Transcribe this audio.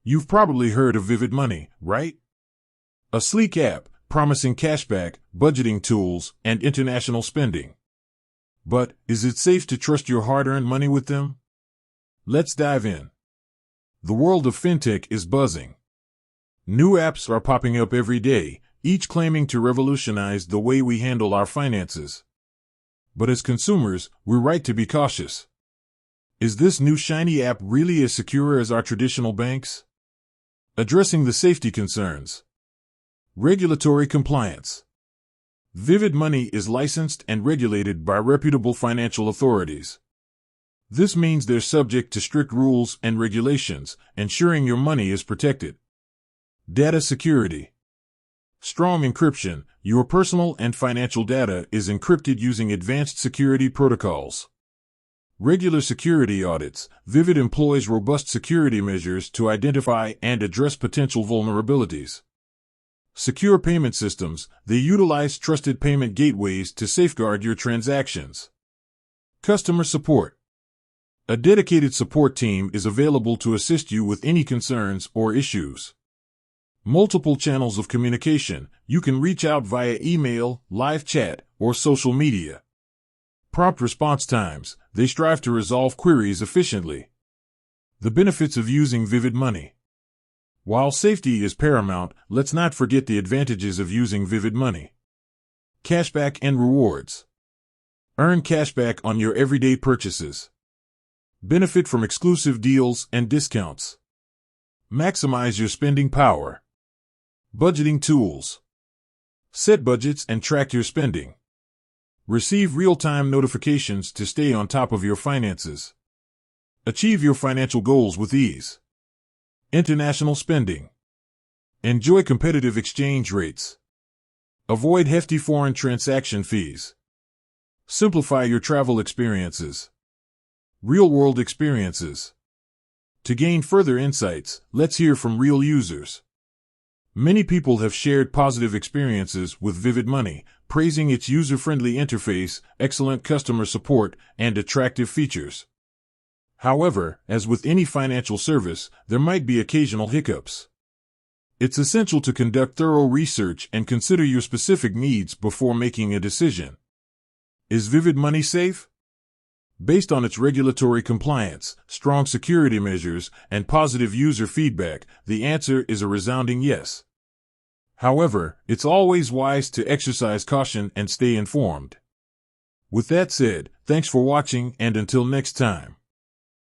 You've probably heard of Vivid Money, right? A sleek app promising cashback, budgeting tools, and international spending. But is it safe to trust your hard-earned money with them? Let's dive in. The world of fintech is buzzing. New apps are popping up every day, each claiming to revolutionize the way we handle our finances. But as consumers, we're right to be cautious. Is this new shiny app really as secure as our traditional banks? Addressing the safety concerns. Regulatory compliance. Vivid Money is licensed and regulated by reputable financial authorities. This means they're subject to strict rules and regulations, ensuring your money is protected. Data security. Strong encryption. Your personal and financial data is encrypted using advanced security protocols. Regular security audits. Vivid employs robust security measures to identify and address potential vulnerabilities. Secure payment systems. They utilize trusted payment gateways to safeguard your transactions. Customer support. A dedicated support team is available to assist you with any concerns or issues. Multiple channels of communication. You can reach out via email, live chat, or social media. Prompt response times. They strive to resolve queries efficiently. The benefits of using Vivid Money. While safety is paramount, let's not forget the advantages of using Vivid Money. Cashback and rewards. Earn cashback on your everyday purchases. Benefit from exclusive deals and discounts. Maximize your spending power. Budgeting tools. Set budgets and track your spending. Receive real-time notifications to stay on top of your finances. Achieve your financial goals with ease. International spending. Enjoy competitive exchange rates. Avoid hefty foreign transaction fees. Simplify your travel experiences. Real-world experiences. To gain further insights, let's hear from real users. Many people have shared positive experiences with Vivid Money, praising its user-friendly interface, excellent customer support, and attractive features. However, as with any financial service, there might be occasional hiccups. It's essential to conduct thorough research and consider your specific needs before making a decision. Is Vivid Money safe? Based on its regulatory compliance, strong security measures, and positive user feedback, the answer is a resounding yes. However, it's always wise to exercise caution and stay informed. With that said, thanks for watching, and until next time.